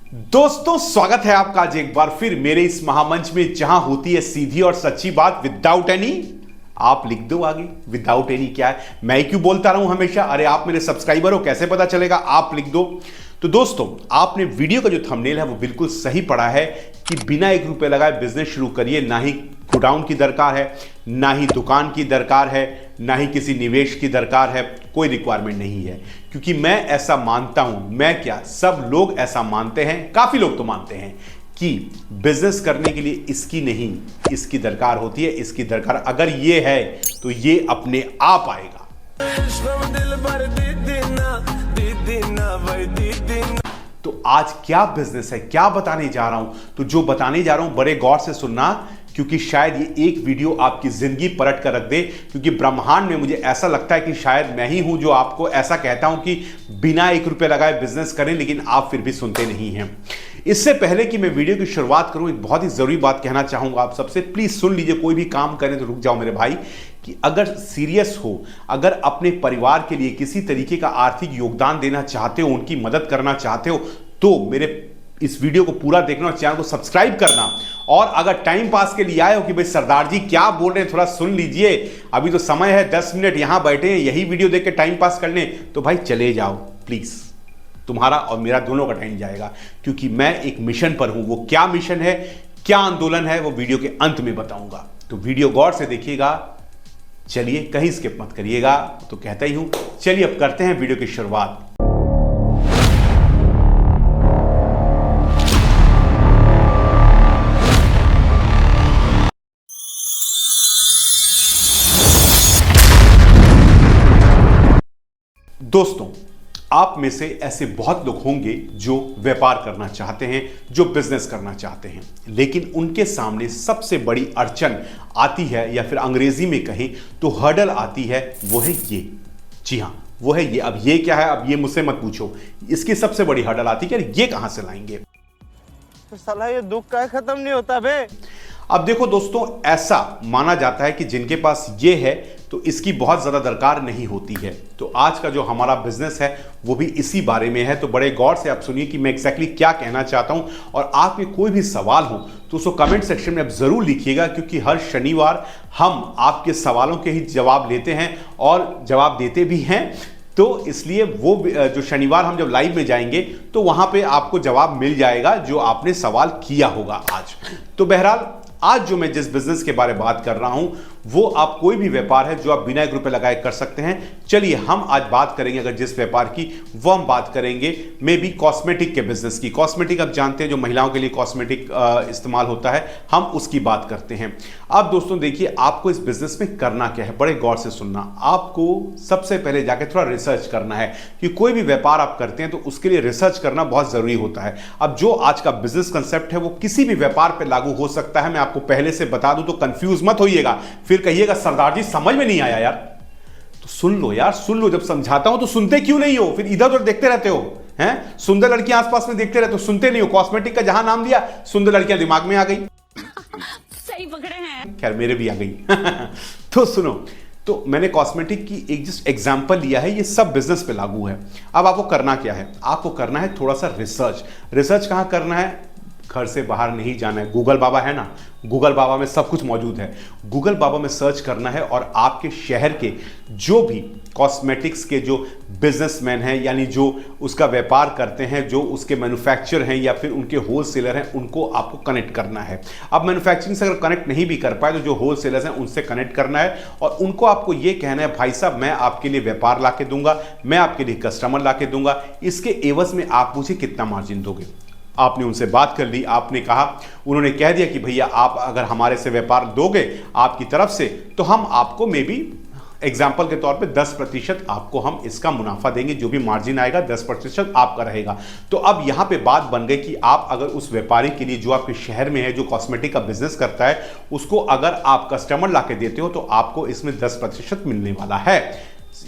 दोस्तों, स्वागत है आपका आज एक बार फिर मेरे इस महामंच में, जहां होती है सीधी और सच्ची बात विदाउट एनी। आप लिख दो आगे, विदाउट एनी क्या है, मैं क्यों बोलता रहूं हमेशा। अरे आप मेरे सब्सक्राइबर हो, कैसे पता चलेगा, आप लिख दो। तो दोस्तों, आपने वीडियो का जो थंबनेल है वो बिल्कुल सही पढ़ा है कि बिना ₹1 लगाए बिजनेस शुरू करिए। ना ही गोडाउन की दरकार है, ना ही दुकान की दरकार है, ना ही किसी निवेश की दरकार है, कोई रिक्वायरमेंट नहीं है। क्योंकि मैं ऐसा मानता हूं, मैं क्या, सब लोग ऐसा मानते हैं, काफी लोग तो मानते हैं कि बिजनेस करने के लिए इसकी नहीं, इसकी दरकार होती है। इसकी दरकार अगर ये है तो ये अपने आप आएगा। तो आज क्या बिजनेस है, क्या बताने जा रहा हूं, तो जो बताने जा रहा हूं बड़े गौर से सुनना, क्योंकि शायद ये एक वीडियो आपकी जिंदगी पलट कर रख दे। क्योंकि ब्रह्मांड में मुझे ऐसा लगता है कि शायद मैं ही हूं जो आपको ऐसा कहता हूं कि बिना ₹1 लगाए बिजनेस करें, लेकिन आप फिर भी सुनते नहीं हैं। इससे पहले कि मैं वीडियो की शुरुआत करूं, एक बहुत ही जरूरी बात कहना चाहूंगा आप सबसे, प्लीज सुन लीजिए। कोई भी काम करें तो रुक जाओ मेरे भाई। कि अगर सीरियस हो, अगर अपने परिवार के लिए किसी तरीके का आर्थिक योगदान देना चाहते हो, उनकी मदद करना चाहते हो, तो मेरे इस वीडियो को पूरा देखना और चैनल को सब्सक्राइब करना। और अगर टाइम पास के लिए आए हो कि भाई सरदार जी क्या बोल रहे हैं, थोड़ा सुन लीजिए, अभी तो समय है, 10 मिनट यहां बैठे हैं, यही वीडियो देख के टाइम पास कर लें, तो भाई चले जाओ प्लीज। तुम्हारा और मेरा दोनों का टाइम जाएगा, क्योंकि मैं एक मिशन पर हूं। वो क्या मिशन है, क्या आंदोलन है, वो वीडियो के अंत में बताऊंगा। तो वीडियो गौर से देखिएगा, चलिए कहीं स्किप मत करिएगा। तो कहता ही हूं, चलिए अब करते हैं वीडियो की शुरुआत। दोस्तों, आप में से ऐसे बहुत लोग होंगे जो व्यापार करना चाहते हैं, जो बिजनेस करना चाहते हैं, लेकिन उनके सामने सबसे बड़ी अड़चन आती है, या फिर अंग्रेजी में कहें तो हर्डल आती है, वो है ये। जी हां, वो है ये। अब ये क्या है, अब ये मुझसे मत पूछो। इसकी सबसे बड़ी हर्डल आती है कि ये कहां से लाएंगे। तो साला ये दुख का खत्म नहीं होता बे। अब देखो दोस्तों, ऐसा माना जाता है कि जिनके पास ये है तो इसकी बहुत ज़्यादा दरकार नहीं होती है। तो आज का जो हमारा बिजनेस है वो भी इसी बारे में है। तो बड़े गौर से आप सुनिए कि मैं एग्जैक्टली क्या कहना चाहता हूं। और आपके कोई भी सवाल हो तो उसको कमेंट सेक्शन में आप ज़रूर लिखिएगा, क्योंकि हर शनिवार हम आपके सवालों के ही जवाब लेते हैं और जवाब देते भी हैं। तो इसलिए वो जो शनिवार हम जब लाइव में जाएंगे तो वहां पे आपको जवाब मिल जाएगा जो आपने सवाल किया होगा आज। तो बहरहाल, आज जो मैं जिस बिजनेस के बारे में बात कर रहा हूं वो आप कोई भी व्यापार है जो आप बिना ₹1 लगाए कर सकते हैं। चलिए हम आज बात करेंगे, अगर जिस व्यापार की, वो हम बात करेंगे मे बी कॉस्मेटिक के बिजनेस की। कॉस्मेटिक आप जानते हैं, जो महिलाओं के लिए कॉस्मेटिक इस्तेमाल होता है, हम उसकी बात करते हैं। अब दोस्तों देखिए, आपको इस बिजनेस में करना क्या है, बड़े गौर से सुनना। आपको सबसे पहले जाके थोड़ा रिसर्च करना है कि कोई भी व्यापार आप करते हैं तो उसके लिए रिसर्च करना बहुत जरूरी होता है। अब जो आज का बिजनेस कंसेप्ट है वो किसी भी व्यापार पर लागू हो सकता है, मैं आपको पहले से बता दूं, तो कंफ्यूज मत होइएगा। फिर कहिएगा सरदार जी समझ में नहीं आया यार। तो सुन लो यार, सुन लो। जब समझाता हूं तो सुनते क्यों नहीं हो, फिर इधर उधर देखते रहते हो हैं। सुंदर लड़कियां आसपास में देखते रहते हो, सुनते नहीं हो। कॉस्मेटिक का जहां नाम दिया, सुंदर लड़कियां दिमाग में आ गई। सही पकड़े हैं। खैर मेरे भी आ गई। तो सुनो, तो मैंने कॉस्मेटिक की एक जस्ट एग्जांपल लिया है, ये सब बिजनेस पे लागू है। अब आपको करना क्या है, आपको करना है थोड़ा सा रिसर्च। रिसर्च कहां करना है, घर से बाहर नहीं जाना है। गूगल बाबा है ना, गूगल बाबा में सब कुछ मौजूद है। गूगल बाबा में सर्च करना है और आपके शहर के जो भी कॉस्मेटिक्स के जो बिजनेसमैन हैं, यानी जो उसका व्यापार करते हैं, जो उसके मैन्युफैक्चरर हैं या फिर उनके होलसेलर हैं, उनको आपको कनेक्ट करना है। अब मैन्युफैक्चरिंग से अगर कनेक्ट नहीं भी कर पाए तो जो होलसेलर्स हैं उनसे कनेक्ट करना है और उनको आपको ये कहना है, भाई साहब मैं आपके लिए व्यापार ला के दूंगा, मैं आपके लिए कस्टमर ला के दूंगा, इसके एवज में आप मुझे कितना मार्जिन दोगे। आपने उनसे बात कर ली, आपने कहा, उन्होंने कह दिया कि भैया आप अगर हमारे से व्यापार दोगे आपकी तरफ से, तो हम आपको मे बी एग्जाम्पल के तौर पे 10% आपको हम इसका मुनाफा देंगे, जो भी मार्जिन आएगा 10% आपका रहेगा। तो अब यहां पे बात बन गई कि आप अगर उस व्यापारी के लिए जो आपके शहर में है, जो कॉस्मेटिक का बिजनेस करता है, उसको अगर आप कस्टमर ला के देते हो तो आपको इसमें 10% मिलने वाला है।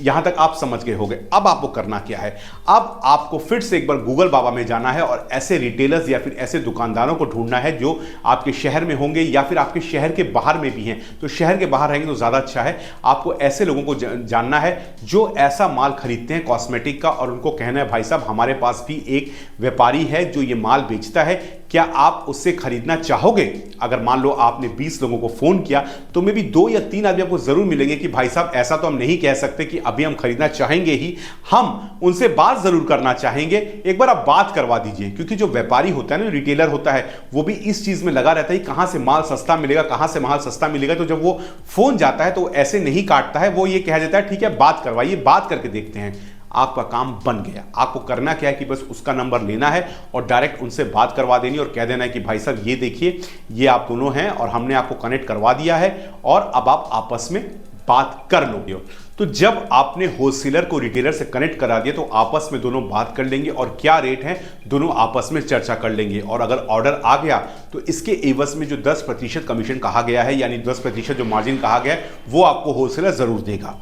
यहां तक आप समझ गए होंगे। अब आपको करना क्या है, अब आपको फिर से एक बार गूगल बाबा में जाना है और ऐसे रिटेलर्स या फिर ऐसे दुकानदारों को ढूंढना है जो आपके शहर में होंगे या फिर आपके शहर के बाहर में भी हैं। तो शहर के बाहर रहेंगे तो ज़्यादा अच्छा है। आपको ऐसे लोगों को जानना है जो ऐसा माल खरीदते हैं कॉस्मेटिक का, और उनको कहना है भाई साहब हमारे पास भी एक व्यापारी है जो ये माल बेचता है, क्या आप उससे खरीदना चाहोगे? अगर मान लो आपने 20 लोगों को फोन किया तो मे भी 2 या 3 आदमी आपको जरूर मिलेंगे कि भाई साहब ऐसा तो हम नहीं कह सकते कि अभी हम खरीदना चाहेंगे ही, हम उनसे बात जरूर करना चाहेंगे, एक बार आप बात करवा दीजिए। क्योंकि जो व्यापारी होता है ना, रिटेलर होता है, वो भी इस चीज में लगा रहता है कहां से माल सस्ता मिलेगा, कहां से माल सस्ता मिलेगा। तो जब वो फोन जाता है तो ऐसे नहीं काटता है, वो ये कह देता है ठीक है बात करवाइए, बात करके देखते हैं। आपका काम बन गया। आपको करना क्या है कि बस उसका नंबर लेना है और डायरेक्ट उनसे बात करवा देनी और कह देना है कि भाई साहब ये देखिए ये आप दोनों हैं और हमने आपको कनेक्ट करवा दिया है और अब आप आपस में बात कर लोगे। तो जब आपने होलसेलर को रिटेलर से कनेक्ट करा दिया तो आपस में दोनों बात कर लेंगे और क्या रेट है दोनों आपस में चर्चा कर लेंगे। और अगर ऑर्डर आ गया तो इसके एवज में जो 10% कमीशन कहा गया है, यानी 10% जो मार्जिन कहा गया है, वो आपको होलसेलर जरूर देगा।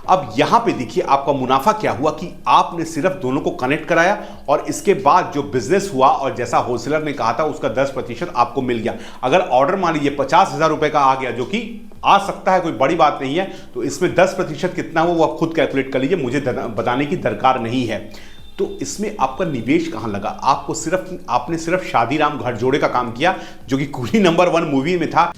अब यहां पे देखिए आपका मुनाफा क्या हुआ कि आपने सिर्फ दोनों को कनेक्ट कराया और इसके बाद जो बिजनेस हुआ और जैसा होलसेलर ने कहा था उसका 10% आपको मिल गया। अगर ऑर्डर मान लीजिए 50,000 रुपए का आ गया, जो कि आ सकता है, कोई बड़ी बात नहीं है, तो इसमें 10% कितना हुआ वो आप खुद कैलकुलेट कर लीजिए, मुझे बताने की दरकार नहीं है। तो इसमें आपका निवेश कहां लगा? आपने सिर्फ शादीराम घर जोड़े का काम किया, जो कि कूली नंबर 1 मूवी में था।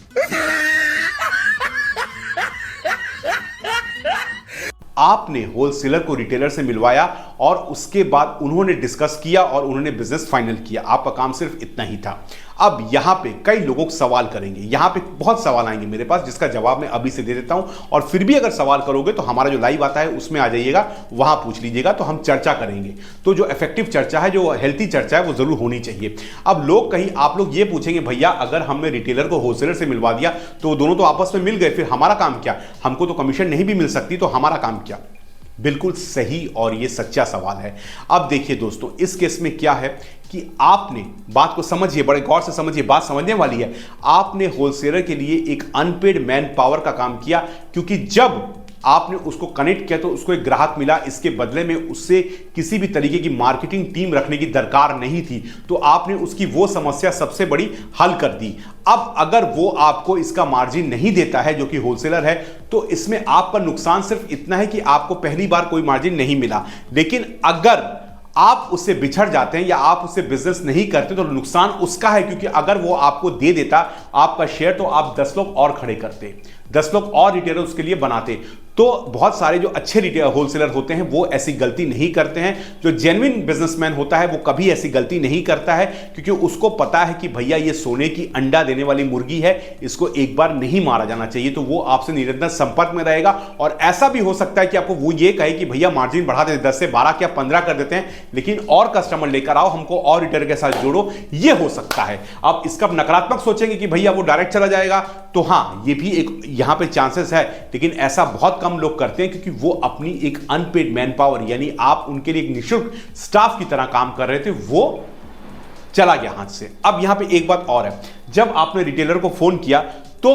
आपने होलसेलर को रिटेलर से मिलवाया और उसके बाद उन्होंने डिस्कस किया और उन्होंने बिजनेस फाइनल किया। आपका काम सिर्फ इतना ही था। अब यहां पे कई लोगों सवाल करेंगे, यहां पे बहुत सवाल आएंगे मेरे पास, जिसका जवाब मैं अभी से दे देता हूं। और फिर भी अगर सवाल करोगे तो हमारा जो लाइव आता है उसमें आ जाइएगा, वहां पूछ लीजिएगा, तो हम चर्चा करेंगे। तो जो इफेक्टिव चर्चा है, जो हेल्थी चर्चा है, वो जरूर होनी चाहिए। अब आप लोग ये पूछेंगे भैया अगर हमने रिटेलर को होलसेलर से मिलवा दिया तो दोनों तो आपस में मिल गए, फिर हमारा काम क्या? हमको तो कमीशन नहीं भी मिल सकती, तो हमारा काम क्या? बिल्कुल सही और ये सच्चा सवाल है। अब देखिए दोस्तों, इस केस में क्या है कि आपने बात को समझिए, बड़े गौर से समझिए, बात समझने वाली है। आपने होलसेलर के लिए एक अनपेड मैन पावर का काम किया, क्योंकि जब आपने उसको कनेक्ट किया तो उसको एक ग्राहक मिला, इसके बदले में उससे किसी भी तरीके की मार्केटिंग टीम रखने की दरकार नहीं थी, तो आपने उसकी वो समस्या सबसे बड़ी हल कर दी। अब अगर वो आपको इसका मार्जिन नहीं देता है, जो कि होलसेलर है, तो इसमें आपका नुकसान सिर्फ इतना है कि आपको पहली बार कोई मार्जिन नहीं मिला। लेकिन अगर आप उससे बिछड़ जाते हैं या आप उससे बिजनेस नहीं करते तो नुकसान उसका है, क्योंकि अगर वो आपको दे देता आपका शेयर तो आप 10 लोग और खड़े करते, 10 लोग और रिटेलर उसके लिए बनाते। तो बहुत सारे जो अच्छे रिटेलर होलसेलर होते हैं वो ऐसी गलती नहीं करते हैं। जो जेन्युइन बिजनेसमैन होता है वो कभी ऐसी गलती नहीं करता है, क्योंकि उसको पता है कि भैया ये सोने की अंडा देने वाली मुर्गी है, इसको एक बार नहीं मारा जाना चाहिए। तो वो आपसे निरंतर संपर्क में रहेगा। और ऐसा भी हो सकता है कि आपको वो ये कहे कि भैया मार्जिन बढ़ा देते, 10 से 12 क्या 15 कर देते हैं, लेकिन और कस्टमर लेकर आओ, हमको और रिटेलर के साथ जोड़ो, ये हो सकता है। आप इसका नकारात्मक सोचेंगे कि भैया वो डायरेक्ट चला जाएगा, तो हाँ ये भी एक यहां पे चांसेस है, लेकिन ऐसा बहुत कम लोग करते हैं, क्योंकि वो अपनी एक अनपेड मैन पावर, यानी आप उनके लिए एक निःशुल्क स्टाफ की तरह काम कर रहे थे, वो चला गया हाथ से। अब यहां पे एक बात और है, जब आपने रिटेलर को फोन किया तो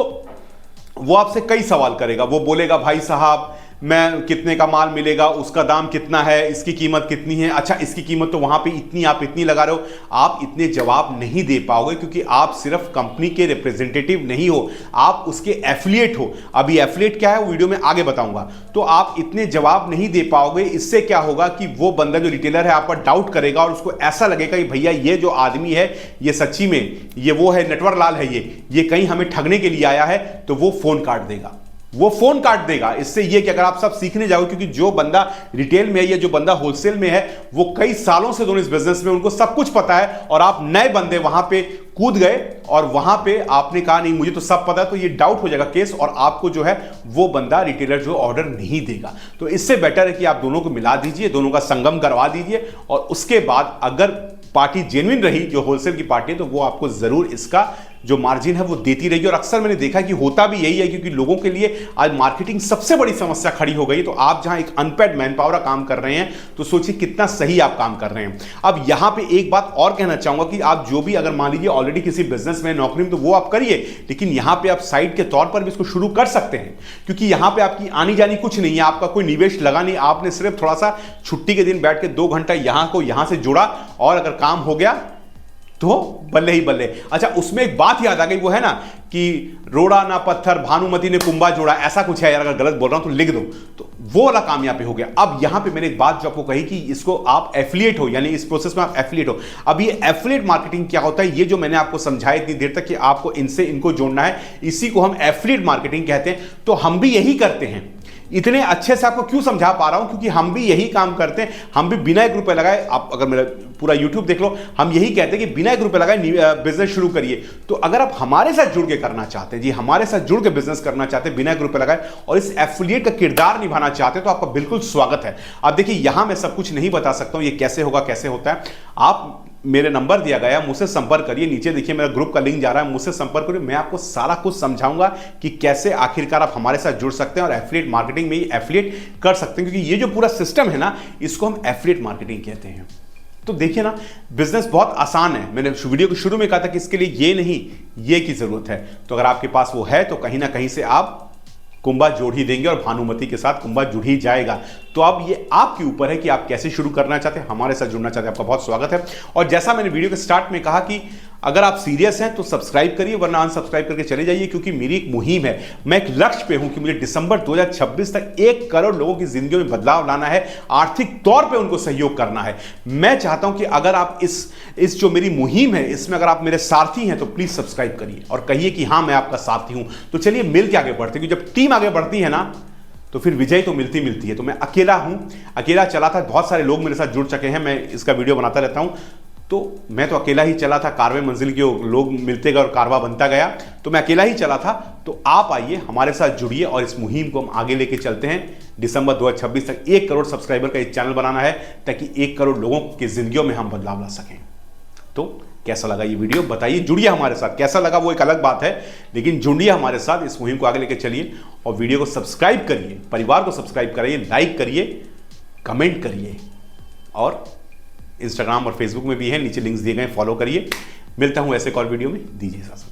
वो आपसे कई सवाल करेगा। वो बोलेगा भाई साहब मैं कितने का माल मिलेगा, उसका दाम कितना है, इसकी कीमत कितनी है, अच्छा इसकी कीमत तो वहां पे इतनी, आप इतनी लगा रहे हो। आप इतने जवाब नहीं दे पाओगे, क्योंकि आप सिर्फ कंपनी के रिप्रेजेंटेटिव नहीं हो, आप उसके एफिलिएट हो। अभी एफिलिएट क्या है वो वीडियो में आगे बताऊंगा। तो आप इतने जवाब नहीं दे पाओगे। इससे क्या होगा कि वो बंदा जो रिटेलर है आप पर डाउट करेगा और उसको ऐसा लगेगा कि भैया ये जो आदमी है ये सच्ची में ये वो है, नटवर लाल है, ये कहीं हमें ठगने के लिए आया है, तो वो फोन काट देगा, वो फोन काट देगा। इससे ये कि अगर आप सब सीखने जाओ, क्योंकि जो बंदा रिटेल में है या जो बंदा होलसेल में है वो कई सालों से दोनों इस बिजनेस में, उनको सब कुछ पता है, और आप नए बंदे वहां पे कूद गए और वहां पे आपने कहा नहीं मुझे तो सब पता है, तो ये डाउट हो जाएगा केस, और आपको जो है वो बंदा रिटेलर जो ऑर्डर नहीं देगा। तो इससे बेटर है कि आप दोनों को मिला दीजिए, दोनों का संगम करवा दीजिए, और उसके बाद अगर पार्टी जेन्युइन रही जो होलसेल की पार्टी है, तो वो आपको जरूर इसका जो मार्जिन है वो देती रहेगी। और अक्सर मैंने देखा कि होता भी यही है, क्योंकि लोगों के लिए आज मार्केटिंग सबसे बड़ी समस्या खड़ी हो गई। तो आप जहां एक अनपेड मैन पावर का काम कर रहे हैं, तो सोचिए कितना सही आप काम कर रहे हैं। अब यहां पे एक बात और कहना चाहूंगा कि आप जो भी अगर मान लीजिए ऑलरेडी किसी बिजनेस में नौकरी में, तो वो आप करिए, लेकिन यहां पे आप साइड के तौर पर भी इसको शुरू कर सकते हैं, क्योंकि यहां पे आपकी आनी जानी कुछ नहीं है, आपका कोई निवेश लगा नहीं, आपने सिर्फ थोड़ा सा छुट्टी के दिन बैठ के 2 घंटा यहां से जुड़ा और अगर काम हो गया तो बल्ले ही बल्ले। अच्छा, उसमें एक बात याद आ गई, वो है ना कि रोड़ा ना पत्थर भानुमति ने कुंभा जोड़ा, ऐसा कुछ है यार, अगर गलत बोल रहा हूं तो लिख दो, तो वो वाला काम यहां पे हो गया। अब यहां पे मैंने एक बात जो आपको कही कि इसको आप एफिलिएट हो, यानी इस प्रोसेस में आप एफिलिएट हो। अब ये एफिलिएट मार्केटिंग क्या होता है, ये जो मैंने आपको समझाया इतनी देर तक कि आपको इनसे इनको जोड़ना है, इसी को हम एफिलिएट मार्केटिंग कहते हैं। तो हम भी यही करते हैं। इतने अच्छे से आपको क्यों समझा पा रहा हूं, क्योंकि हम भी यही काम करते हैं। हम भी बिना 1 रुपए लगाए, आप अगर मेरा पूरा YouTube देख लो, हम यही कहते हैं कि बिना 1 रुपए लगाए बिजनेस शुरू करिए। तो अगर आप हमारे साथ जुड़ के करना चाहते हैं, जी हमारे साथ जुड़ के बिजनेस करना चाहते हैं बिना 1 रुपए लगाए, और इस एफिलिएट का किरदार निभाना चाहते हैं, तो आपका बिल्कुल स्वागत है। अब देखिए, यहां मैं सब कुछ नहीं बता सकता हूं ये कैसे होगा, कैसे होता है। आप मेरे नंबर दिया गया, मुझसे संपर्क करिए, नीचे देखिए मेरा ग्रुप का लिंक जा रहा है, मुझसे संपर्क करिए। मैं आपको सारा कुछ समझाऊंगा कि कैसे आखिरकार आप हमारे साथ जुड़ सकते हैं और एफिलिएट मार्केटिंग में ही एफिलिएट कर सकते हैं, क्योंकि ये जो पूरा सिस्टम है ना, इसको हम एफिलिएट मार्केटिंग कहते हैं। तो देखिए ना, बिजनेस बहुत आसान है। मैंने वीडियो के शुरू में कहा था कि इसके लिए ये नहीं, ये की जरूरत है। तो अगर आपके पास वो है, तो कहीं ना कहीं से आप कुंभा जोड़ ही देंगे और भानुमति के साथ कुंभा जुड़ ही जाएगा। तो अब ये आपके ऊपर है कि आप कैसे शुरू करना चाहते हैं, हमारे साथ जुड़ना चाहते हैं, आपका बहुत स्वागत है। और जैसा मैंने वीडियो के स्टार्ट में कहा कि अगर आप सीरियस हैं तो सब्सक्राइब करिए, वरना अनसब्सक्राइब करके चले जाइए, क्योंकि मेरी एक मुहिम है। मैं एक लक्ष्य पे हूं कि मुझे दिसंबर 2026 तक 1 करोड़ लोगों की जिंदगी में बदलाव लाना है, आर्थिक तौर पे उनको सहयोग करना है। मैं चाहता हूं कि अगर आप इस जो मेरी मुहिम है, इसमें अगर आप मेरे सारथी हैं, तो प्लीज सब्सक्राइब करिए और कहिए कि हाँ, मैं आपका सारथी हूं। तो चलिए मिल के आगे बढ़ते हैं, क्योंकि जब टीम आगे बढ़ती है ना, तो फिर विजय तो मिलती है। तो मैं अकेला हूं, अकेला चला था, बहुत सारे लोग मेरे साथ जुड़ चुके हैं, मैं इसका वीडियो बनाता रहता हूं। तो मैं तो अकेला ही चला था, कारवे मंजिल के लोग मिलते गए और कारवा बनता गया, तो मैं अकेला ही चला था। तो आप आइए, हमारे साथ जुड़िए और इस मुहिम को हम आगे लेके चलते हैं। दिसंबर 2026 तक 1 करोड़ सब्सक्राइबर का एक चैनल बनाना है, ताकि 1 करोड़ लोगों की जिंदगियों में हम बदलाव ला सकें। तो कैसा लगा ये वीडियो बताइए, जुड़िए हमारे साथ। कैसा लगा वो एक अलग बात है, लेकिन जुड़िए हमारे साथ, इस मुहिम को आगे लेके चलिए। और वीडियो को सब्सक्राइब करिए, परिवार को सब्सक्राइब करिए, लाइक करिए, कमेंट करिए, और इंस्टाग्राम और फेसबुक में भी है, नीचे लिंक्स दिए गए, फॉलो करिए। मिलता हूं ऐसे कॉल वीडियो में, दीजिए इजाजत।